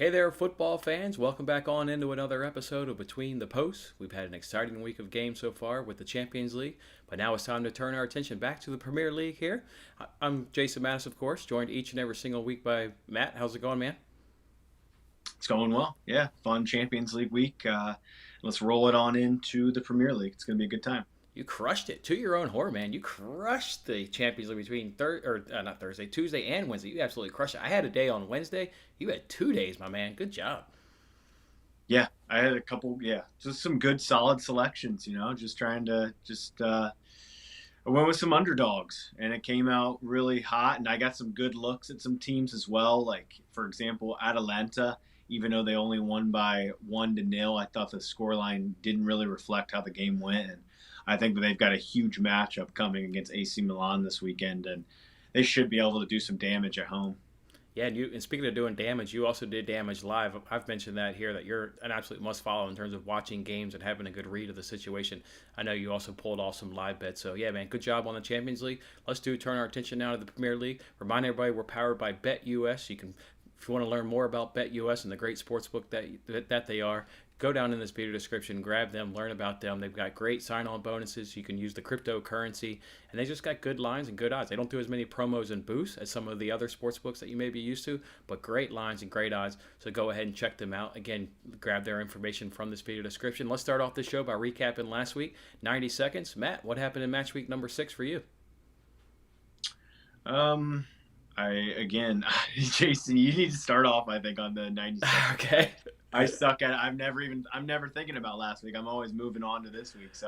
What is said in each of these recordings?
Hey there, football fans. Welcome back on into another episode of Between the Posts. We've had an exciting week of games so far with the Champions League, but now it's time to turn our attention back to the Premier League here. I'm Jason Mattis, of course, joined each and every single week by Matt. How's it going, man? It's going well. Yeah, fun Champions League week. Let's roll it on into the Premier League. It's going to be a good time. You crushed it. To your own horn, man. You crushed the Champions League between not Thursday, Tuesday and Wednesday. You absolutely crushed it. I had a day on Wednesday. You had 2 days, my man. Good job. Yeah, I had a couple. Yeah, just some good, solid selections. Just trying to I went with some underdogs, and it came out really hot. And I got some good looks at some teams as well. Like for example, Atalanta. Even though they only won by 1-0, I thought the scoreline didn't really reflect how the game went. And I think that they've got a huge matchup coming against AC Milan this weekend, and they should be able to do some damage at home. Yeah, and speaking of doing damage, you also did damage live. I've mentioned that here that you're an absolute must follow in terms of watching games and having a good read of the situation. I know you also pulled off some live bets. So, yeah, man, good job on the Champions League. Turn our attention now to the Premier League. Remind everybody we're powered by BetUS. If you want to learn more about BetUS and the great sportsbook that they are, go down in this video description, grab them, learn about them. They've got great sign-on bonuses. You can use the cryptocurrency, and they just got good lines and good odds. They don't do as many promos and boosts as some of the other sportsbooks that you may be used to, but great lines and great odds. So go ahead and check them out. Again, grab their information from this video description. Let's start off the show by recapping last week. 90 seconds. Matt, what happened in match week number 6 for you? Jason, you need to start off. I think on the 90 seconds. Okay. I suck at it. I'm never thinking about last week. I'm always moving on to this week, so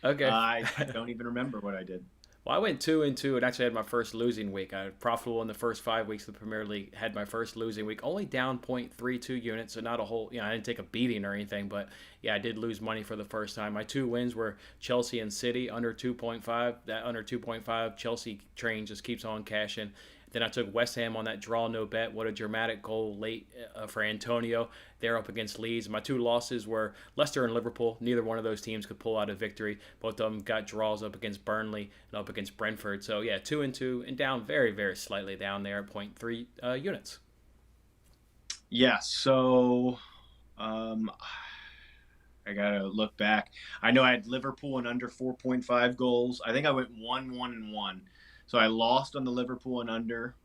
Okay. I don't even remember what I did. Well, I went 2-2 and actually had my first losing week. I was profitable in the first 5 weeks of the Premier League. Had my first losing week, only down 0.32 units, so not a whole. I didn't take a beating or anything, but yeah, I did lose money for the first time. My 2 wins were Chelsea and City under 2.5. That under 2.5 Chelsea train just keeps on cashing. Then I took West Ham on that draw no bet. What a dramatic goal late for Antonio. They're up against Leeds. My 2 losses were Leicester and Liverpool. Neither one of those teams could pull out a victory. Both of them got draws up against Burnley and up against Brentford. So yeah, 2-2 and down very, very slightly down there at 0.3 units. Yeah, so I gotta look back. I know I had Liverpool and under 4.5 goals. I think I went 1-1-1. So I lost on the Liverpool and under.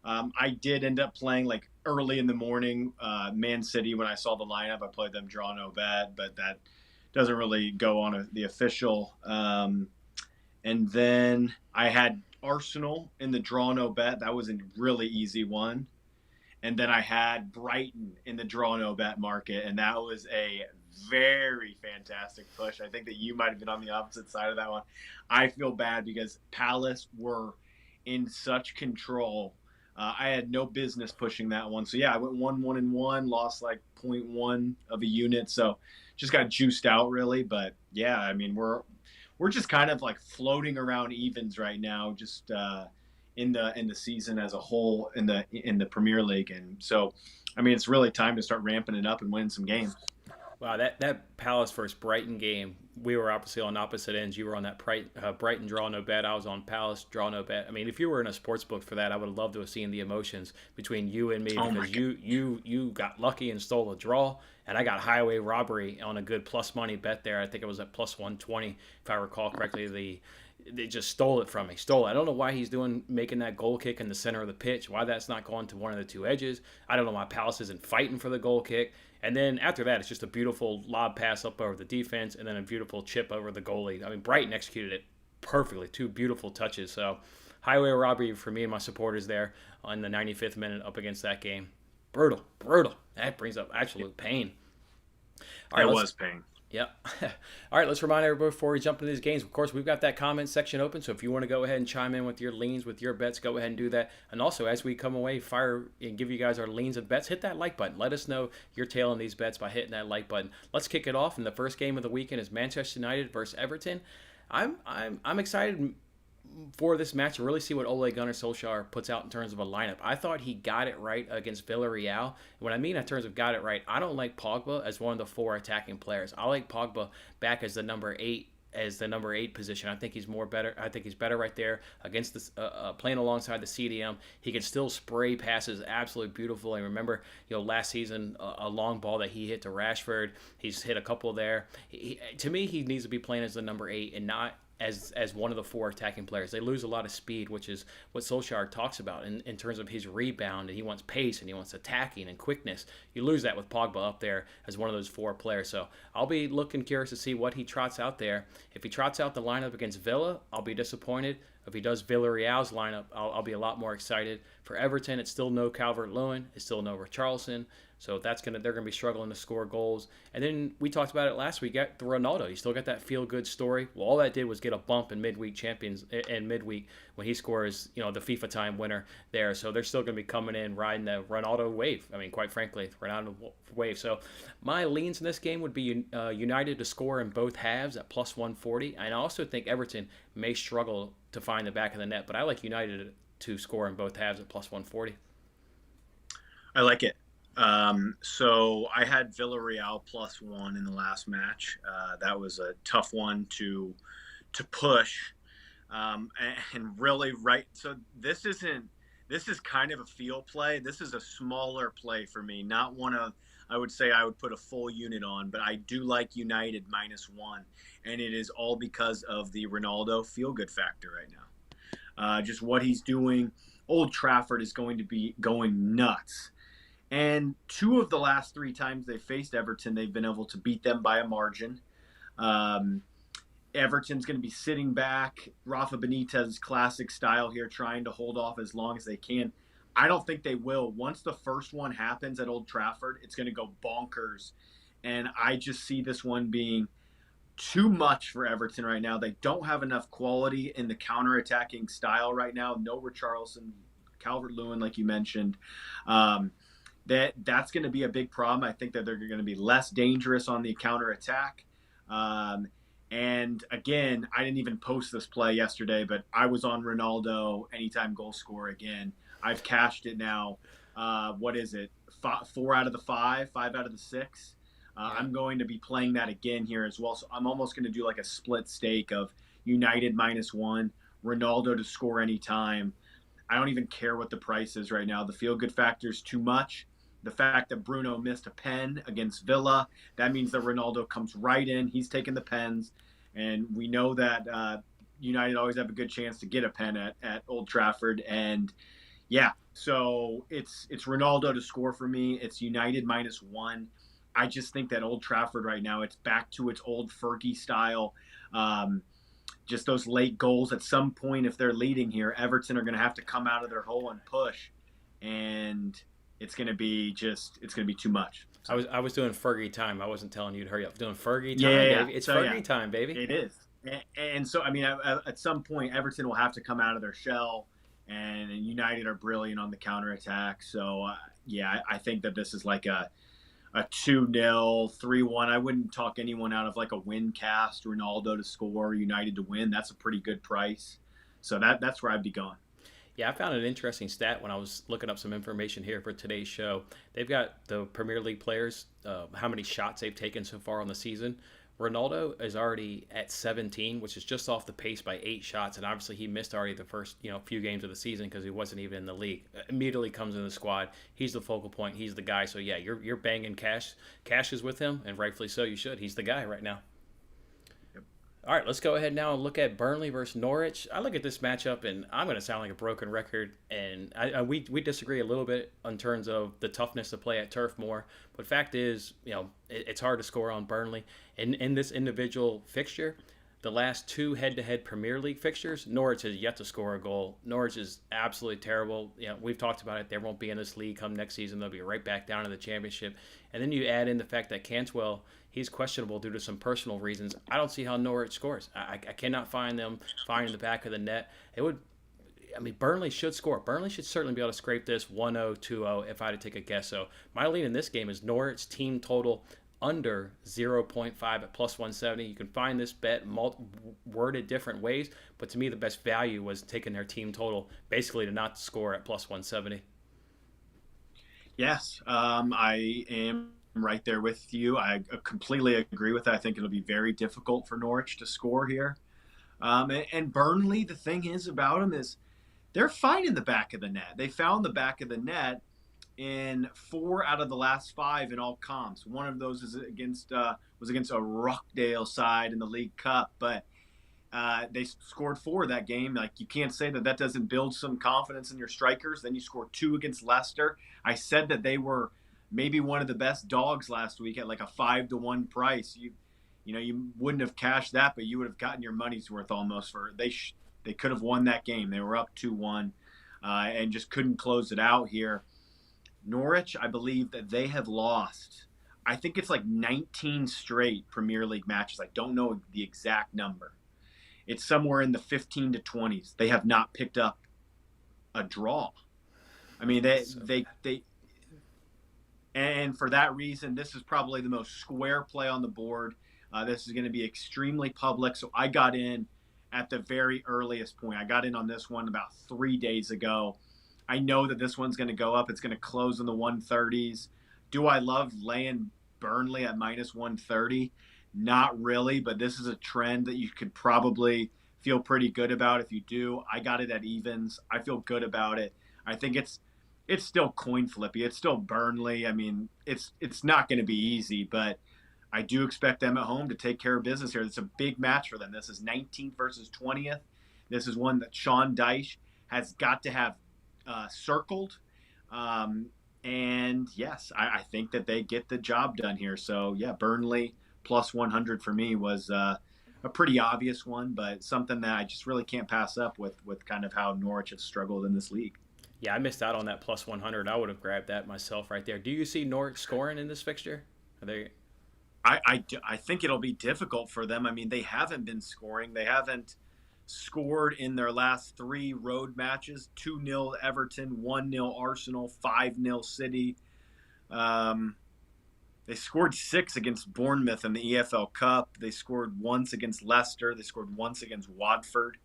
I did end up playing like early in the morning, Man City. When I saw the lineup, I played them draw no bet, but that doesn't really go on the official. And then I had Arsenal in the draw no bet. That was a really easy one. And then I had Brighton in the draw no bet market, and that was a very fantastic push. I think that you might have been on the opposite side of that one. I feel bad because Palace were in such control. I had no business pushing that one. So yeah, I went 1-1-1, lost like zero point 0.1 of a unit. So just got juiced out really. But yeah, I mean we're just kind of like floating around evens right now, just in the season as a whole in the Premier League. And so I mean it's really time to start ramping it up and winning some games. Wow, that Palace versus Brighton game, we were obviously on opposite ends. You were on that Brighton draw no bet. I was on Palace draw no bet. I mean, if you were in a sports book for that, I would have loved to have seen the emotions between you and me Oh my because you got lucky and stole a draw, and I got highway robbery on a good plus money bet there. I think it was at plus 120 if I recall correctly. They just stole it from me. Stole it. I don't know why he's making that goal kick in the center of the pitch. Why that's not going to one of the two edges. I don't know why Palace isn't fighting for the goal kick. And then after that, it's just a beautiful lob pass up over the defense and then a beautiful chip over the goalie. I mean, Brighton executed it perfectly. 2 beautiful touches. So highway robbery for me and my supporters there on the 95th minute up against that game. Brutal. That brings up absolute pain. All right, That was pain. Yep. All right, let's remind everybody before we jump into these games. Of course, we've got that comment section open, so if you want to go ahead and chime in with your leans, with your bets, go ahead and do that. And also, as we come away, fire and give you guys our leans and bets, hit that like button. Let us know you're tailing these bets by hitting that like button. Let's kick it off. And the first game of the weekend is Manchester United versus Everton. I'm excited for this match to really see what Ole Gunnar Solskjaer puts out in terms of a lineup. I thought he got it right against Villarreal. When I mean in terms of got it right, I don't like Pogba as one of the 4 attacking players. I like Pogba back as the number 8 as the number 8 position. I think he's more better. I think he's better right there against this playing alongside the CDM. He can still spray passes absolutely beautiful. And remember, last season a long ball that he hit to Rashford. He's hit a couple there. To me, he needs to be playing as the number 8 and not as one of the 4 attacking players. They lose a lot of speed, which is what Solskjaer talks about in terms of his rebound, and he wants pace and he wants attacking and quickness. You lose that with Pogba up there as one of those 4 players. So I'll be looking curious to see what he trots out there. If he trots out the lineup against Villa, I'll be disappointed. If he does Villarreal's lineup, I'll be a lot more excited. For Everton, it's still no Calvert-Lewin. It's still no Richarlison. So they're gonna be struggling to score goals. And then we talked about it last week. Got the Ronaldo. You still got that feel good story. Well, all that did was get a bump in midweek when he scores, the FIFA time winner there. So they're still gonna be coming in riding the Ronaldo wave. I mean, quite frankly, Ronaldo wave. So my leans in this game would be United to score in both halves at plus 140. And I also think Everton may struggle to find the back of the net, but I like United to score in both halves at plus 140. I like it. So I had Villarreal +1 in the last match. That was a tough one to push, and really right. So this is kind of a feel play. This is a smaller play for me, not one of I would say I would put a full unit on, but I do like United -1, and it is all because of the Ronaldo feel good factor right now. Just what he's doing. Old Trafford is going to be going nuts. And 2 of the last 3 times they faced Everton, they've been able to beat them by a margin. Everton's going to be sitting back. Rafa Benitez's classic style here, trying to hold off as long as they can. I don't think they will. Once the first one happens at Old Trafford, it's going to go bonkers. And I just see this one being too much for Everton right now. They don't have enough quality in the counter-attacking style right now. No Richarlison, Calvert-Lewin, like you mentioned. That's going to be a big problem. I think that they're going to be less dangerous on the counterattack. And again, I didn't even post this play yesterday, but I was on Ronaldo anytime goal scorer again. I've cashed it now. What is it? 4 out of the 5 out of the 6. I'm going to be playing that again here as well. So I'm almost going to do like a split stake of United -1, Ronaldo to score anytime. I don't even care what the price is right now. The feel-good factor is too much. The fact that Bruno missed a pen against Villa, that means that Ronaldo comes right in. He's taking the pens. And we know that United always have a good chance to get a pen at Old Trafford. And, yeah, so it's Ronaldo to score for me. It's United -1. I just think that Old Trafford right now, it's back to its old Fergie style. Just those late goals at some point, if they're leading here, Everton are going to have to come out of their hole and push. And it's going to be too much. So. I was doing Fergie time. I wasn't telling you to hurry up. Doing Fergie time, baby. It's Fergie time, baby. It is. And so, I mean, at some point, Everton will have to come out of their shell, and United are brilliant on the counterattack. So, I think that this is like a 2-0, 3-1. I wouldn't talk anyone out of like a win cast, Ronaldo to score, United to win. That's a pretty good price. So that's where I'd be going. Yeah, I found an interesting stat when I was looking up some information here for today's show. They've got the Premier League players, how many shots they've taken so far on the season. Ronaldo is already at 17, which is just off the pace by 8 shots, and obviously he missed already the first few games of the season because he wasn't even in the league. Immediately comes in the squad. He's the focal point. He's the guy. So yeah, you're banging cash is with him, and rightfully so. You should. He's the guy right now. All right, let's go ahead now and look at Burnley versus Norwich. I look at this matchup, and I'm going to sound like a broken record, and we disagree a little bit in terms of the toughness to play at Turf Moor. But fact is, it's hard to score on Burnley. In this individual fixture, the last 2 head-to-head Premier League fixtures, Norwich has yet to score a goal. Norwich is absolutely terrible. We've talked about it. They won't be in this league come next season. They'll be right back down in the Championship. And then you add in the fact that Cantwell, he's questionable due to some personal reasons. I don't see how Norwich scores. I cannot find them finding the back of the net. Burnley should score. Burnley should certainly be able to scrape this 1-0, 2-0 if I had to take a guess. So my lead in this game is Norwich team total under 0.5 at plus 170. You can find this bet worded different ways, but to me the best value was taking their team total basically to not score at plus 170. Yes, I am right there with you. I completely agree with that. I think it'll be very difficult for Norwich to score here. And Burnley, the thing is about them is they're finding the back of the net. They found the back of the net in 4 out of the last 5 in all comps. One of those is against was against a Rockdale side in the League Cup, but they scored 4 that game. Like, you can't say that doesn't build some confidence in your strikers. Then you scored 2 against Leicester. I said that they were maybe one of the best dogs last week at like a 5-1 price. You wouldn't have cashed that, but you would have gotten your money's worth almost for they could have won that game. They were up 2-1 and just couldn't close it out here. Norwich, I believe that they have lost, I think it's like 19 straight Premier League matches. I don't know the exact number. It's somewhere in the 15 to 20s. They have not picked up a draw. I mean, they and for that reason, this is probably the most square play on the board. This is going to be extremely public. So I got in at the very earliest point. I got in on this one about 3 days ago. I know that this one's going to go up. It's going to close in the 130s. Do I love laying Burnley at minus 130? Not really, but this is a trend that you could probably feel pretty good about if you do. I got it at evens. I feel good about it. I think it's still coin flippy. It's still Burnley. I mean, it's not going to be easy, but I do expect them at home to take care of business here. It's a big match for them. This is 19th versus 20th. This is one that Sean Dyche has got to have circled. And yes, I think that they get the job done here. So yeah, Burnley plus 100 for me was a pretty obvious one, but something that I just really can't pass up with kind of how Norwich has struggled in this league. Yeah, I missed out on that plus 100. I would have grabbed that myself right there. Do you see Norwich scoring in this fixture? Are they? I think it'll be difficult for them. I mean, they haven't been scoring. They haven't scored in their last 3 road matches: 2-0 Everton, 1-0 Arsenal, 5-0 City. They scored 6 against Bournemouth in the EFL Cup. They scored once against Leicester. They scored once against Watford.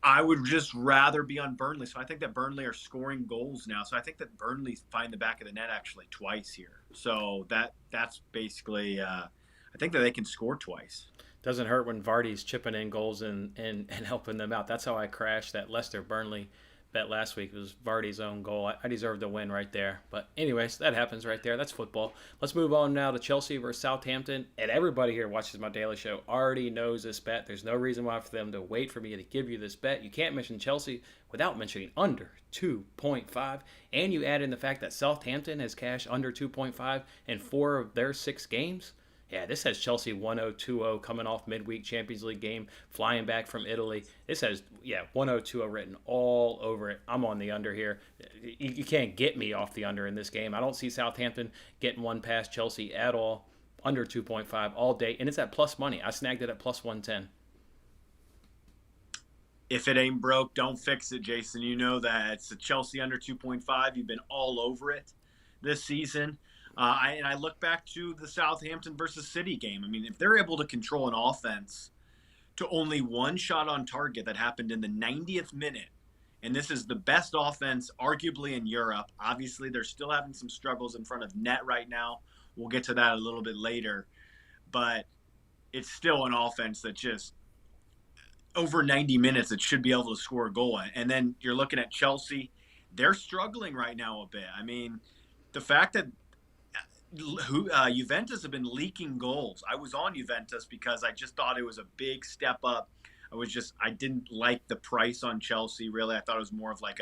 I would just rather be on Burnley. So I think that Burnley are scoring goals now. So I think that Burnley find the back of the net actually twice here. So that's basically I think that they can score twice. Doesn't hurt when Vardy's chipping in goals and helping them out. That's how I crashed that Leicester Burnley bet last week. It was Vardy's own goal. I deserved the win right there. But anyways, that happens right there. That's football. Let's move on now to Chelsea versus Southampton. And everybody here watches my daily show already knows this bet. There's no reason why for them to wait for me to give you this bet. You can't mention Chelsea without mentioning under 2.5. And you add in the fact that Southampton has cashed under 2.5 in 4 of their 6 games. Yeah, this has Chelsea 1-0-2-0 coming off midweek Champions League game, flying back from Italy. This has, 1-0-2-0 written all over it. I'm on the under here. You can't get me off the under in this game. I don't see Southampton getting one past Chelsea at all. Under 2.5 all day, and it's at plus money. I snagged it at plus 110. If it ain't broke, don't fix it, Jason. You know that. It's a Chelsea under 2.5. You've been all over it this season. I look back to the Southampton versus City game. I mean, if they're able to control an offense to only one shot on target that happened in the 90th minute, and this is the best offense arguably in Europe. Obviously, they're still having some struggles in front of net right now. We'll get to that a little bit later. But it's still an offense that just over 90 minutes it should be able to score a goal. And then you're looking at Chelsea. They're struggling right now a bit. I mean, the fact that Juventus have been leaking goals. I was on Juventus because I just thought it was a big step up. I didn't like the price on Chelsea, really. I thought it was more of like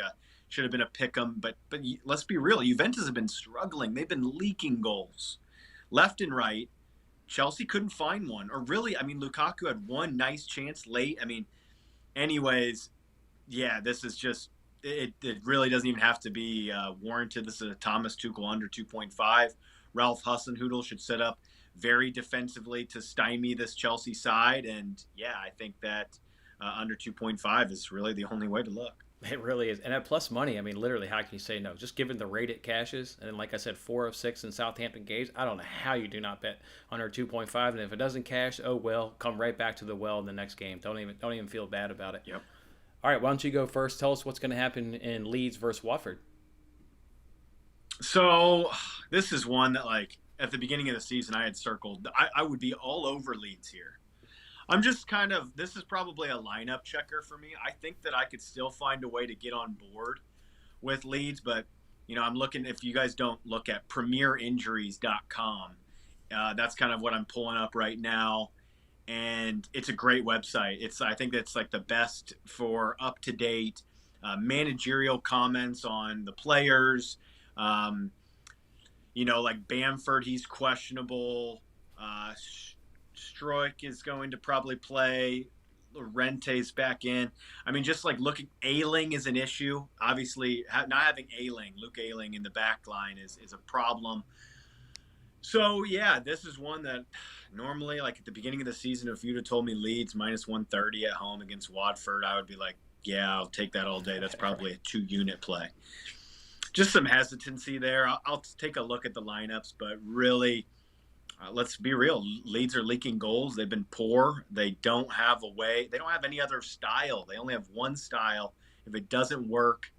should have been a pick 'em. But let's be real. Juventus have been struggling. They've been leaking goals left and right. Chelsea couldn't find one. Or really, I mean, Lukaku had one nice chance late. I mean, anyways, yeah, this is just, it really doesn't even have to be warranted. This is a Thomas Tuchel under 2.5. Ralph Hasenhüttl should set up very defensively to stymie this Chelsea side. And yeah, I think that under 2.5 is really the only way to look. It really is. And at plus money, I mean, literally, how can you say no? Just given the rate it cashes, and like I said, 4 of 6 in Southampton games, I don't know how you do not bet under 2.5. And if it doesn't cash, oh well, come right back to the well in the next game. Don't even feel bad about it. Yep. All right, why don't you go first? Tell us what's going to happen in Leeds versus Watford. So This is one that, like, at the beginning of the season, I had circled. I would be all over Leeds here. I'm just kind of, this is probably a lineup checker for me. I think that I could still find a way to get on board with Leeds, but, I'm looking, if you guys don't look at premierinjuries.com, that's kind of what I'm pulling up right now. And it's a great website. I think that's like the best for up to date managerial comments on the players. Um, like Bamford, he's questionable. Stroik is going to probably play. Rente's back in. I mean, just like looking, Ayling is an issue. Obviously, not having Luke Ayling in the back line is a problem. So, yeah, this is one that normally, like at the beginning of the season, if you'd have told me Leeds minus 130 at home against Watford, I would be like, yeah, I'll take that all day. That's probably a 2-unit play. Just some hesitancy there. I'll take a look at the lineups, but really, let's be real. Leeds are leaking goals. They've been poor. They don't have a way. They don't have any other style. They only have one style. If it doesn't work,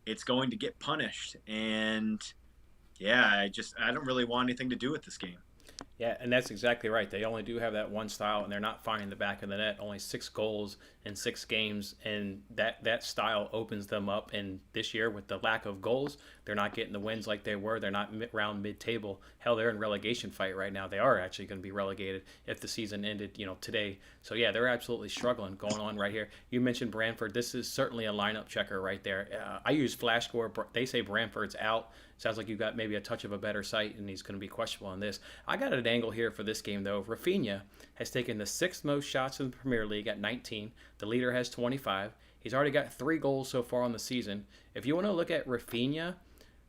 it's going to get punished. And yeah, I don't really want anything to do with this game. Yeah, and that's exactly right. They only do have that one style, and they're not finding the back of the net. Only 6 goals in 6 games, and that style opens them up. And this year, with the lack of goals, they're not getting the wins like they were. They're not around mid-table. Hell, they're in relegation fight right now. They are actually going to be relegated if the season ended, today. So yeah, they're absolutely struggling going on right here. You mentioned Brentford. This is certainly a lineup checker right there. I use Flash Score. They say Brentford's out. Sounds like you got maybe a touch of a better site, and he's going to be questionable on this. I got an angle here for this game, though. Rafinha has taken the 6th most shots in the Premier League at 19. The leader has 25. He's already got 3 goals so far on the season. If you want to look at Rafinha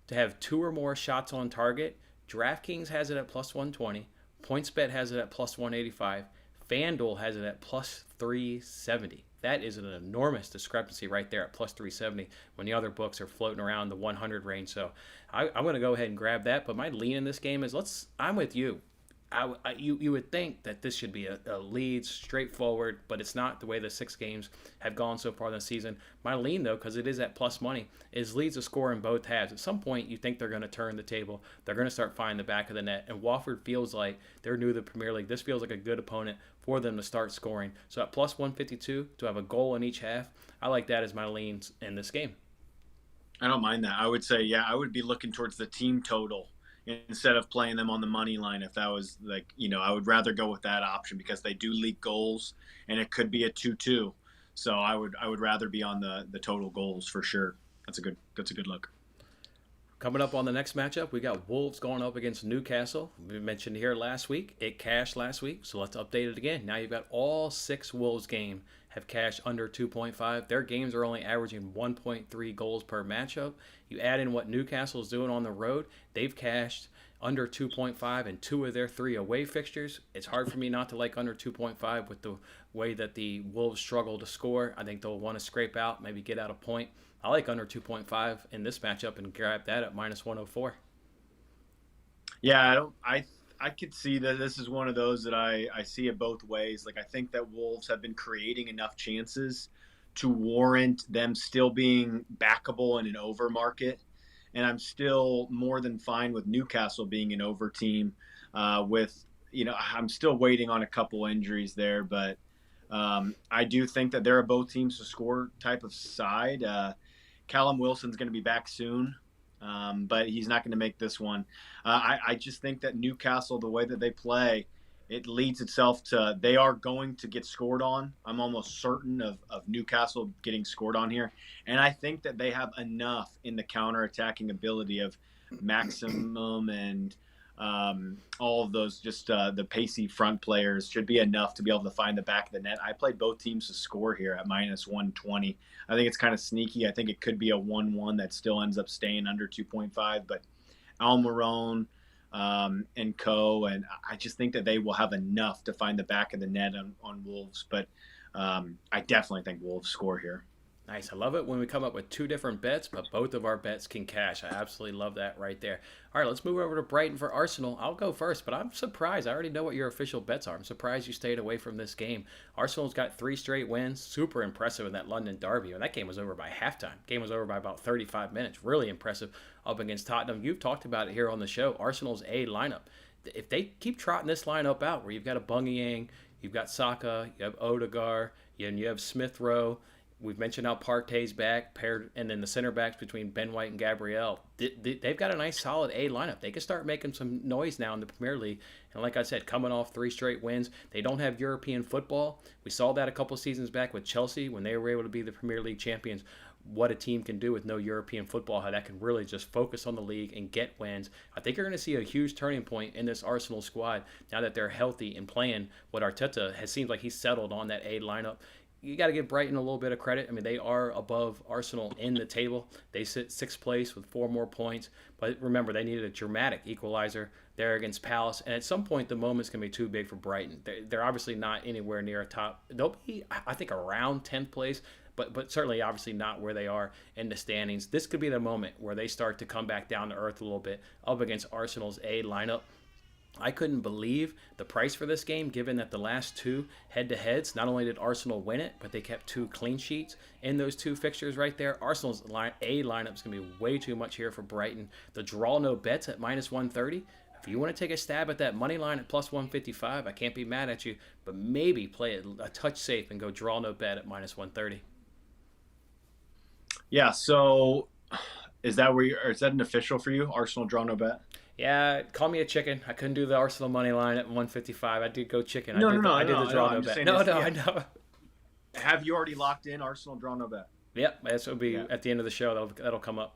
to have 2 or more shots on target, DraftKings has it at plus 120. PointsBet has it at plus 185. FanDuel has it at plus 370. That is an enormous discrepancy right there at plus 370 when the other books are floating around the 100 range. So I'm going to go ahead and grab that. But my lean in this game is I'm with you. You would think that this should be a Leeds straightforward, but it's not the way the 6 games have gone so far this season. My lean, though, because it is at plus money, is Leeds to score in both halves. At some point, you think they're going to turn the table. They're going to start finding the back of the net. And Watford feels like they're new to the Premier League. This feels like a good opponent for them to start scoring. So at plus 152, to have a goal in each half, I like that as my leans in this game. I don't mind that. I would say, yeah, I would be looking towards the team total instead of playing them on the money line. If that was like, I would rather go with that option because they do leak goals and it could be a 2-2. So I would rather be on the total goals for sure. That's a good look. Coming up on the next matchup, we got Wolves going up against Newcastle. We mentioned here last week. It cashed last week, so let's update it again. Now you've got all 6 Wolves games have cashed under 2.5. Their games are only averaging 1.3 goals per matchup. You add in what Newcastle's doing on the road, they've cashed under 2.5 in 2 of their 3 away fixtures. It's hard for me not to like under 2.5 with the way that the Wolves struggle to score. I think they'll want to scrape out, maybe get out a point. I like under 2.5 in this matchup and grab that at minus 104. Yeah, I could see that this is one of those that I see it both ways. Like, I think that Wolves have been creating enough chances to warrant them still being backable in an over market. And I'm still more than fine with Newcastle being an over team. I'm still waiting on a couple injuries there, but I do think that they're a both teams to score type of side. Callum Wilson's going to be back soon, but he's not going to make this one. I just think that Newcastle, the way that they play, it leads itself to they are going to get scored on. I'm almost certain of Newcastle getting scored on here. And I think that they have enough in the counter-attacking ability of Maximum and all of those, just the pacey front players should be enough to be able to find the back of the net. I played both teams to score here at minus 120. I think it's kind of sneaky. I think it could be a 1-1 that still ends up staying under 2.5, but Almiron and co. And I just think that they will have enough to find the back of the net on Wolves. But I definitely think Wolves score here. Nice. I love it when we come up with two different bets, but both of our bets can cash. I absolutely love that right there. All right, let's move over to Brighton for Arsenal. I'll go first, but I'm surprised. I already know what your official bets are. I'm surprised you stayed away from this game. Arsenal's got 3 straight wins. Super impressive in that London derby. And that game was over by halftime. Game was over by about 35 minutes. Really impressive up against Tottenham. You've talked about it here on the show. Arsenal's A lineup. If they keep trotting this lineup out, where you've got a Bungyang, you've got Saka, you have Odegaard, and you have Smith Rowe. We've mentioned how Partey's back, paired, and then the center backs between Ben White and Gabriel. They've got a nice, solid A lineup. They can start making some noise now in the Premier League. And like I said, coming off 3 straight wins, they don't have European football. We saw that a couple seasons back with Chelsea when they were able to be the Premier League champions. What a team can do with no European football, how that can really just focus on the league and get wins. I think you're going to see a huge turning point in this Arsenal squad now that they're healthy and playing what Arteta has seemed like he's settled on that A lineup. You got to give Brighton a little bit of credit. I mean, they are above Arsenal in the table. They sit 6th place with 4 more points. But remember, they needed a dramatic equalizer there against Palace. And at some point, the moment's going to be too big for Brighton. They're obviously not anywhere near a top. They'll be, I think, around 10th place. But certainly, obviously, not where they are in the standings. This could be the moment where they start to come back down to earth a little bit up against Arsenal's A lineup. I couldn't believe the price for this game, given that the last 2 head-to-heads, not only did Arsenal win it, but they kept 2 clean sheets in those 2 fixtures right there. Arsenal's A lineup is going to be way too much here for Brighton. The draw no bets at -130. If you want to take a stab at that money line at +155, I can't be mad at you, but maybe play it a touch safe and go draw no bet at -130. Yeah, so is that is that an official for you? Arsenal draw no bet? Yeah, call me a chicken. I couldn't do the Arsenal money line at 155. I did go chicken. No, I did the draw no bet. No, yeah. I know. Have you already locked in Arsenal draw no bet? Yep, this will be at the end of the show. That'll come up.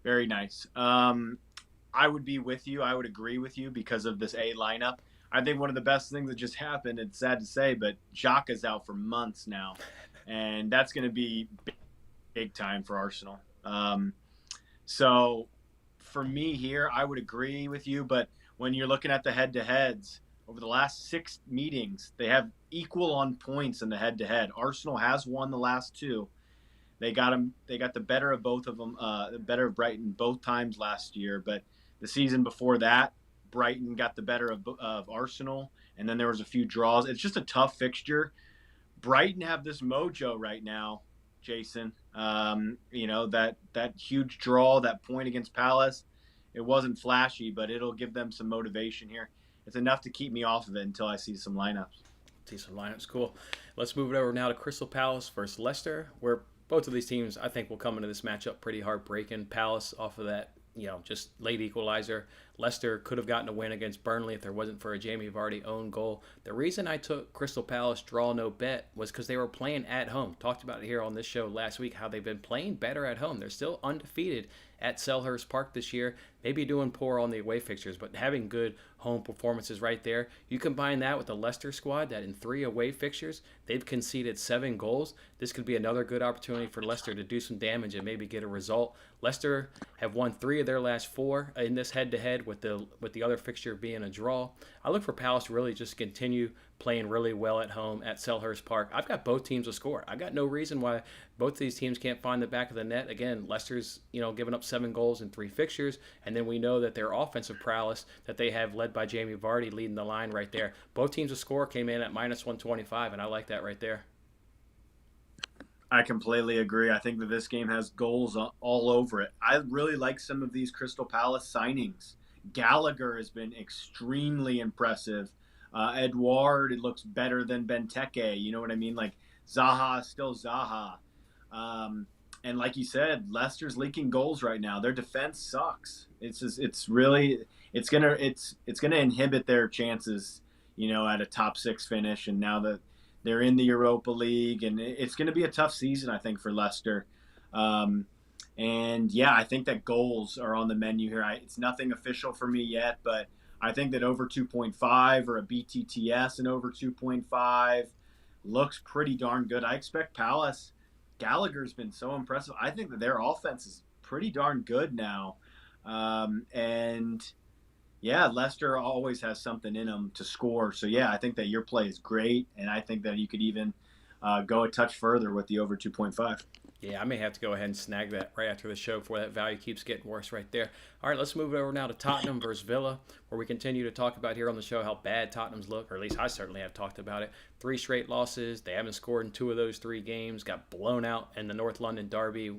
Very nice. I would be with you. I would agree with you because of this A lineup. I think one of the best things that just happened, it's sad to say, but Xhaka's out for months now. And that's going to be big time for Arsenal. So for me here, I would agree with you. But when you're looking at the head-to-heads, over the last 6 meetings, they have equal on points in the head-to-head. Arsenal has won the last 2. They got the better of both of them, the better of Brighton both times last year. But the season before that, Brighton got the better of Arsenal, and then there was a few draws. It's just a tough fixture. Brighton have this mojo right now, Jason. That huge draw, that point against Palace, it wasn't flashy, but it'll give them some motivation here. It's enough to keep me off of it until I see some lineups. Cool. Let's move it over now to Crystal Palace versus Leicester, where both of these teams, I think, will come into this matchup pretty heartbreaking. Palace off of that, just late equalizer. Leicester could have gotten a win against Burnley if there wasn't for a Jamie Vardy own goal. The reason I took Crystal Palace draw no bet was because they were playing at home. Talked about it here on this show last week, how they've been playing better at home. They're still undefeated at Selhurst Park this year. Maybe doing poor on the away fixtures, but having good home performances right there. You combine that with the Leicester squad that in 3 away fixtures, they've conceded 7 goals. This could be another good opportunity for Leicester to do some damage and maybe get a result. Leicester have won 3 of their last 4 in this head-to-head with the other fixture being a draw. I look for Palace to really just continue playing really well at home at Selhurst Park. I've got both teams to score. I've got no reason why both of these teams can't find the back of the net. Again, Leicester's giving up 7 goals in 3 fixtures, and then we know that their offensive prowess that they have led by Jamie Vardy leading the line right there. Both teams to score came in at -125, and I like that right there. I completely agree. I think that this game has goals all over it. I really like some of these Crystal Palace signings. Gallagher has been extremely impressive. Edouard, it looks better than Benteke. You know what I mean? Like Zaha is still Zaha. And like you said, Leicester's leaking goals right now. Their defense sucks. It's gonna inhibit their chances, at a top 6 finish. And now that they're in the Europa League, and it's going to be a tough season, I think, for Leicester. And yeah, I think that goals are on the menu here. It's nothing official for me yet, but I think that over 2.5 or a BTTS and over 2.5 looks pretty darn good. I expect Palace. Gallagher's been so impressive. I think that their offense is pretty darn good now. And yeah, Leicester always has something in them to score. So yeah, I think that your play is great, and I think that you could even go a touch further with the over 2.5. Yeah, I may have to go ahead and snag that right after the show before that value keeps getting worse right there. All right, let's move over now to Tottenham versus Villa, where we continue to talk about here on the show how bad Tottenham's look, or at least I certainly have talked about it. 3 straight losses. They haven't scored in 2 of those 3 games. Got blown out in the North London derby,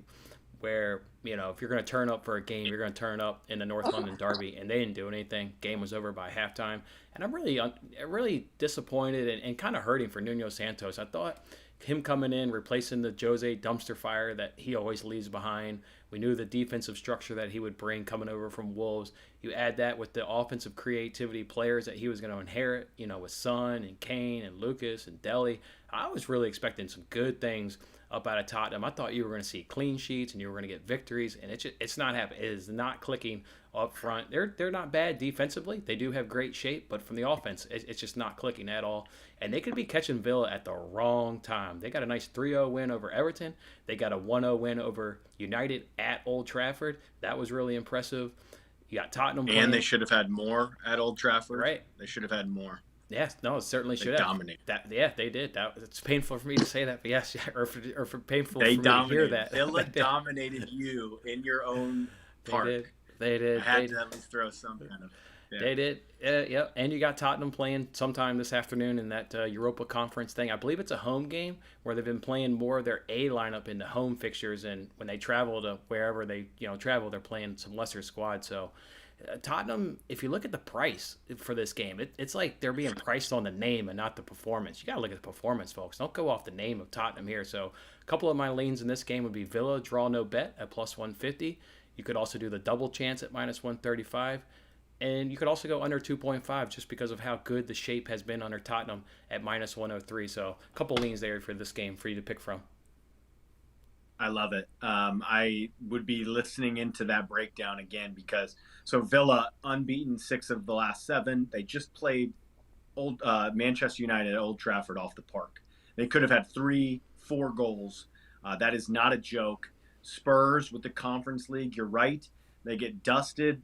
where, if you're going to turn up for a game, you're going to turn up in the North London derby, and they didn't do anything. Game was over by halftime. And I'm really disappointed and kind of hurting for Nuno Santos. I thought him coming in, replacing the Jose dumpster fire that he always leaves behind. We knew the defensive structure that he would bring coming over from Wolves. You add that with the offensive creativity players that he was going to inherit, with Son and Kane and Lucas and Dele. I was really expecting some good things up out of Tottenham. I thought you were going to see clean sheets and you were going to get victories, and it's not happening. It is not clicking up front. They're not bad defensively. They do have great shape, but from the offense, it's just not clicking at all. And they could be catching Villa at the wrong time. They got a nice 3-0 win over Everton. They got a 1-0 win over United at Old Trafford. That was really impressive. You got Tottenham playing. And they should have had more at Old Trafford. Right. They should have had more. Yes, no, it certainly should have. Dominated. Yeah, they did. It's painful for me to say that, but yes, or for painful they for me to hear that. Villa dominated you in your own park. They did. I had to at least throw some kind of. Yeah. They did. Yeah, and you got Tottenham playing sometime this afternoon in that Europa Conference thing. I believe it's a home game where they've been playing more of their A lineup in the home fixtures, and when they travel to wherever they travel, they're playing some lesser squad. So Tottenham, if you look at the price for this game, it's like they're being priced on the name and not the performance. You got to look at the performance, folks. Don't go off the name of Tottenham here. So a couple of my leans in this game would be Villa, draw no bet at plus 150. You could also do the double chance at minus 135. And you could also go under 2.5 just because of how good the shape has been under Tottenham at minus 103. So a couple leans there for this game for you to pick from. I love it. I would be listening into that breakdown again because Villa unbeaten 6 of the last 7. They just played Manchester United at Old Trafford off the park. They could have had 3-4 goals. That is not a joke. Spurs with the Conference League, you're right. They get dusted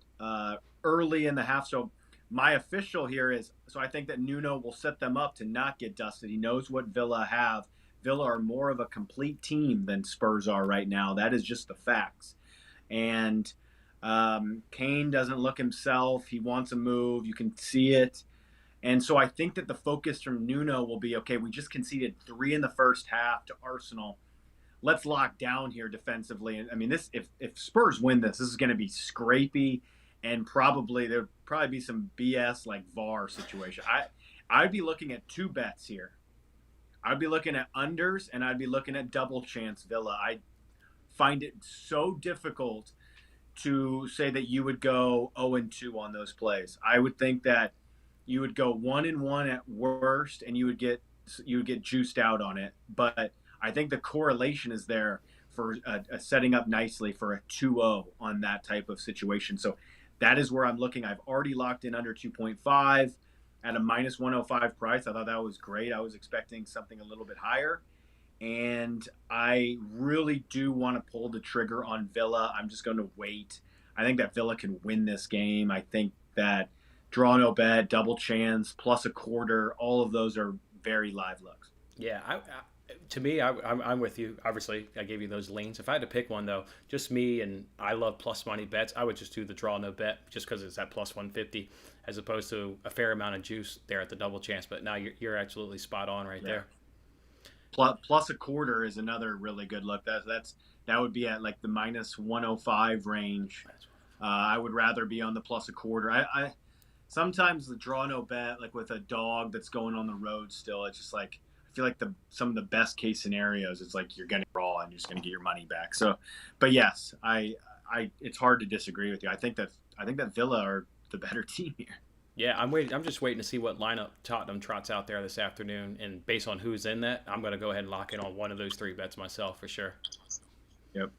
early in the half. So my official here is, I think that Nuno will set them up to not get dusted. He knows what Villa have. Villa are more of a complete team than Spurs are right now. That is just the facts. And Kane doesn't look himself. He wants a move. You can see it. And so I think that the focus from Nuno will be, okay, we just conceded 3 in the first half to Arsenal. Let's lock down here defensively. And I mean, if Spurs win this is going to be scrapey, and there'd probably be some BS like VAR situation. I'd be looking at 2 bets here. I'd be looking at unders, and I'd be looking at double chance Villa. I find it so difficult to say that you would go 0-2 on those plays. I would think that you would go 1-1 at worst, and you would get juiced out on it. But I think the correlation is there for setting up nicely for a 2-0 on that type of situation. So that is where I'm looking. I've already locked in under 2.5 at a minus 105 price. I thought that was great. I was expecting something a little bit higher. And I really do want to pull the trigger on Villa. I'm just going to wait. I think that Villa can win this game. I think that draw no bet, double chance, plus a quarter, all of those are very live looks. Yeah, to me, I'm with you. Obviously, I gave you those leans. If I had to pick one, though, just me, and I love plus money bets, I would just do the draw no bet just because it's at plus 150 as opposed to a fair amount of juice there at the double chance. But now you're absolutely spot on right there. Plus a quarter is another really good look. That would be at like the minus 105 range. I would rather be on the plus a quarter. I sometimes the draw no bet, like with a dog that's going on the road still, it's just like, I feel like some of the best case scenarios, it's like you're going to draw and you're just going to get your money back. So, but yes, it's hard to disagree with you. I think that Villa are the better team here. Yeah, I'm just waiting to see what lineup Tottenham trots out there this afternoon, and based on who's in that, I'm going to go ahead and lock in on one of those 3 bets myself for sure. Yep.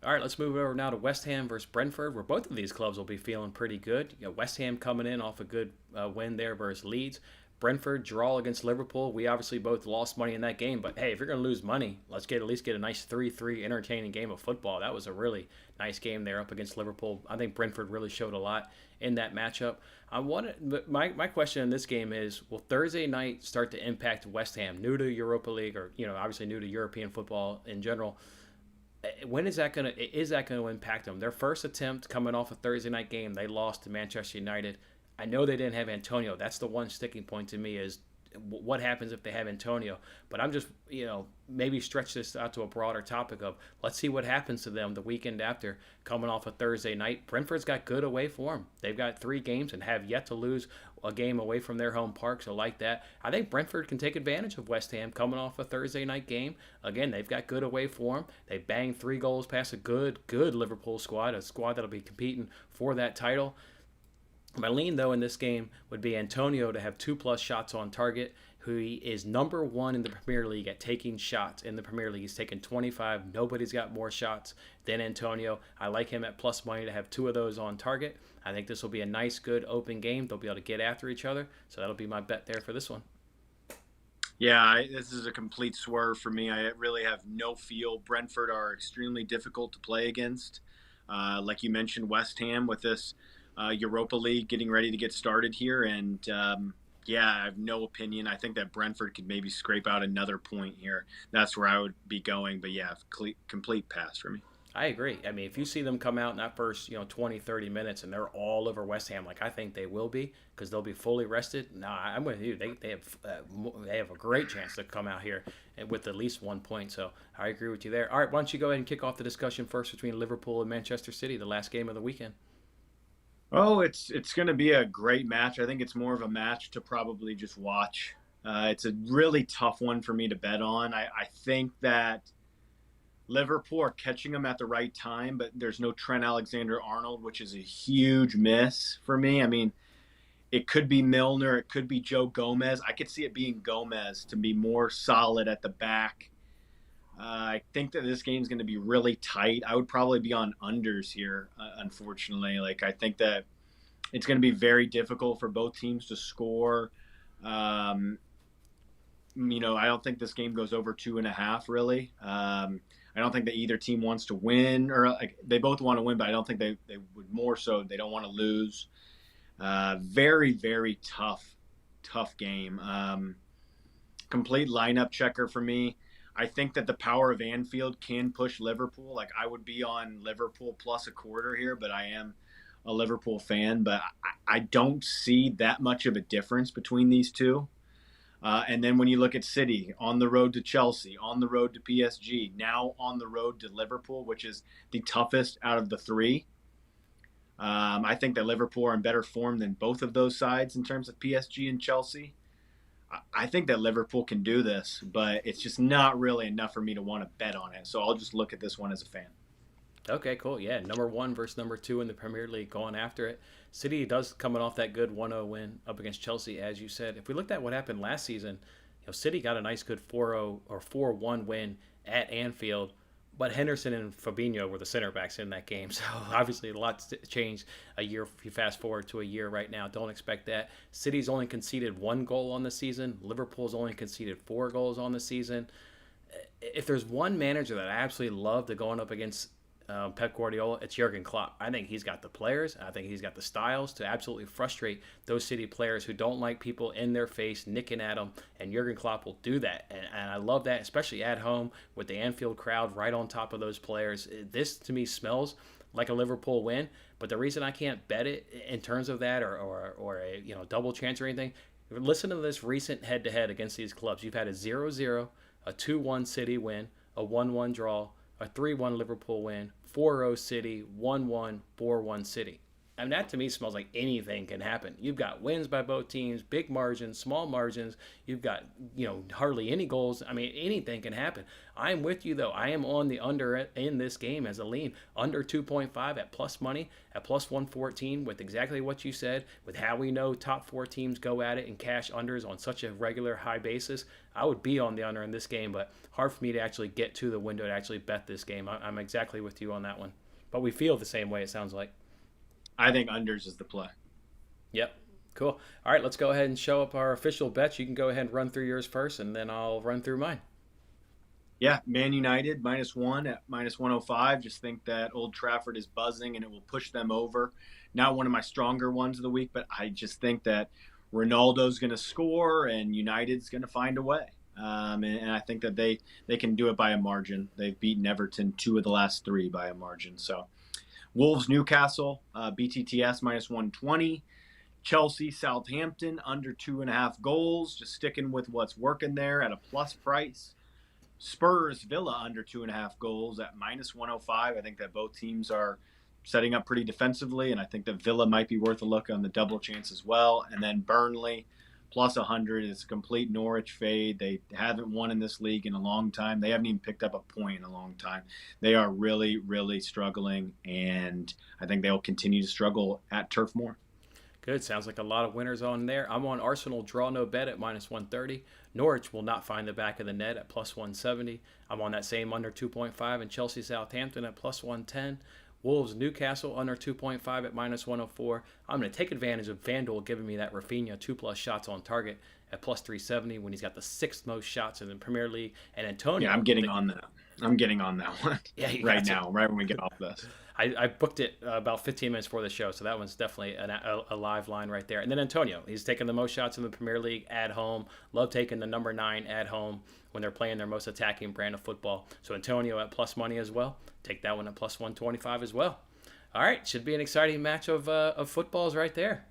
All right, let's move over now to West Ham versus Brentford, where both of these clubs will be feeling pretty good. You got West Ham coming in off a good win there versus Leeds. Brentford draw against Liverpool. We obviously both lost money in that game, but hey, if you're going to lose money, let's at least get a nice 3-3 entertaining game of football. That was a really nice game there up against Liverpool. I think Brentford really showed a lot in that matchup. My question in this game is, will Thursday night start to impact West Ham, new to Europa League, or obviously new to European football in general? When is that going to impact them? Their first attempt coming off a Thursday night game, they lost to Manchester United. I know they didn't have Antonio. That's the one sticking point to me is what happens if they have Antonio. But I'm just, maybe stretch this out to a broader topic of let's see what happens to them the weekend after coming off a Thursday night. Brentford's got good away form. They've got 3 games and have yet to lose a game away from their home park. So like that, I think Brentford can take advantage of West Ham coming off a Thursday night game. Again, they've got good away form. They banged 3 goals past a good Liverpool squad, a squad that'll be competing for that title. My lean, though, in this game would be Antonio to have 2+ shots on target, who is number 1 in the Premier League at taking shots in the Premier League. He's taken 25. Nobody's got more shots than Antonio. I like him at plus money to have 2 of those on target. I think this will be a nice, good, open game. They'll be able to get after each other. So that'll be my bet there for this one. Yeah, this is a complete swerve for me. I really have no feel. Brentford are extremely difficult to play against. Like you mentioned, West Ham with this Europa League getting ready to get started here. And, I have no opinion. I think that Brentford could maybe scrape out another point here. That's where I would be going. But, yeah, complete pass for me. I agree. I mean, if you see them come out in that first, 20, 30 minutes and they're all over West Ham, like I think they will be because they'll be fully rested. No, I'm with you. They have a great chance to come out here with at least 1 point. So I agree with you there. All right, why don't you go ahead and kick off the discussion first between Liverpool and Manchester City, the last game of the weekend. Oh, it's going to be a great match. I think it's more of a match to probably just watch. It's a really tough one for me to bet on. I think that Liverpool are catching them at the right time, but there's no Trent Alexander-Arnold, which is a huge miss for me. I mean, it could be Milner. It could be Joe Gomez. I could see it being Gomez to be more solid at the back. I think that this game's going to be really tight. I would probably be on unders here, unfortunately. I think that it's going to be very difficult for both teams to score. I don't think this game goes over 2.5, really. I don't think that either team wants to win, or they both want to win, but I don't think they would more so. They don't want to lose. Very, very tough game. Complete lineup checker for me. I think that the power of Anfield can push Liverpool. I would be on Liverpool plus a quarter here, but I am a Liverpool fan. But I don't see that much of a difference between these two. And then when you look at City, on the road to Chelsea, on the road to PSG, now on the road to Liverpool, which is the toughest out of the 3. I think that Liverpool are in better form than both of those sides in terms of PSG and Chelsea. I think that Liverpool can do this, but it's just not really enough for me to want to bet on it. So I'll just look at this one as a fan. Okay, cool. Yeah, number 1 versus number 2 in the Premier League going after it. City does coming off that good 1-0 win up against Chelsea, as you said. If we looked at what happened last season, City got a nice good 4-0 or 4-1 win at Anfield. But Henderson and Fabinho were the center backs in that game. So obviously a lot's changed a year. If you fast forward to a year right now, don't expect that. City's only conceded 1 goal on the season. Liverpool's only conceded 4 goals on the season. If there's one manager that I absolutely love to going up against Pep Guardiola, it's Jurgen Klopp. I think he's got the players. I think he's got the styles to absolutely frustrate those City players who don't like people in their face nicking at them, and Jurgen Klopp will do that. And I love that, especially at home with the Anfield crowd right on top of those players. This, to me, smells like a Liverpool win, but the reason I can't bet it in terms of that or a double chance or anything, listen to this recent head-to-head against these clubs. You've had a 0-0, a 2-1 City win, a 1-1 draw, a 3-1 Liverpool win, 4-0 City, 1-1, 4-1 City. I mean, that to me smells like anything can happen. You've got wins by both teams, big margins, small margins. You've got, hardly any goals. I mean, anything can happen. I'm with you, though. I am on the under in this game as a lean. Under 2.5 at plus money, at plus 114 with exactly what you said, with how we know top 4 teams go at it and cash unders on such a regular high basis. I would be on the under in this game, but hard for me to actually get to the window to actually bet this game. I'm exactly with you on that one. But we feel the same way, it sounds like. I think unders is the play. Yep. Cool. All right, let's go ahead and show up our official bets. You can go ahead and run through yours first, and then I'll run through mine. Yeah, Man United -1 at -105. Just think that Old Trafford is buzzing and it will push them over. Not one of my stronger ones of the week, but I just think that Ronaldo's going to score and United's going to find a way. And I think that they can do it by a margin. They've beaten Everton 2 of the last 3 by a margin. So Wolves Newcastle, BTTS -120. Chelsea Southampton under 2.5 goals. Just sticking with what's working there at a plus price. Spurs Villa under 2.5 goals at -105. I think that both teams are setting up pretty defensively, and I think that Villa might be worth a look on the double chance as well. And then Burnley +100 is a complete Norwich fade. They haven't won in this league in a long time. They haven't even picked up a point in a long time. They are really, really struggling, and I think they'll continue to struggle at Turf Moor. Good. Sounds like a lot of winners on there. I'm on Arsenal draw no bet at -130. Norwich will not find the back of the net at +170. I'm on that same under 2.5 and Chelsea Southampton at +110. Wolves Newcastle under 2.5 at -104. I'm going to take advantage of FanDuel giving me that Rafinha 2+ shots on target at +370 when he's got the 6th most shots in the Premier League. And Antonio. Yeah, I'm getting on that. I'm getting on that one right now, right when we get off this. I booked it about 15 minutes before the show, so that one's definitely a live line right there. And then Antonio, he's taking the most shots in the Premier League at home. Love taking the number 9 at home when they're playing their most attacking brand of football. So Antonio at plus money as well. Take that one at +125 as well. All right, should be an exciting match of footballs right there.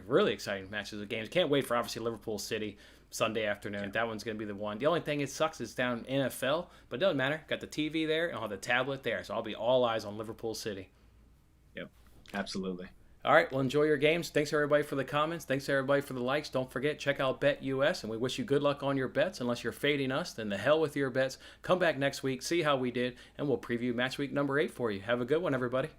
Really exciting matches of games. Can't wait for, obviously, Liverpool City Sunday afternoon. Yeah. That one's going to be the one. The only thing it sucks is down NFL, but it doesn't matter. Got the TV there and I'll have the tablet there, so I'll be all eyes on Liverpool City. Yep, absolutely. All right, well, enjoy your games. Thanks, everybody, for the comments. Thanks, everybody, for the likes. Don't forget, check out BetUS, and we wish you good luck on your bets. Unless you're fading us, then the hell with your bets. Come back next week, see how we did, and we'll preview match week number 8 for you. Have a good one, everybody.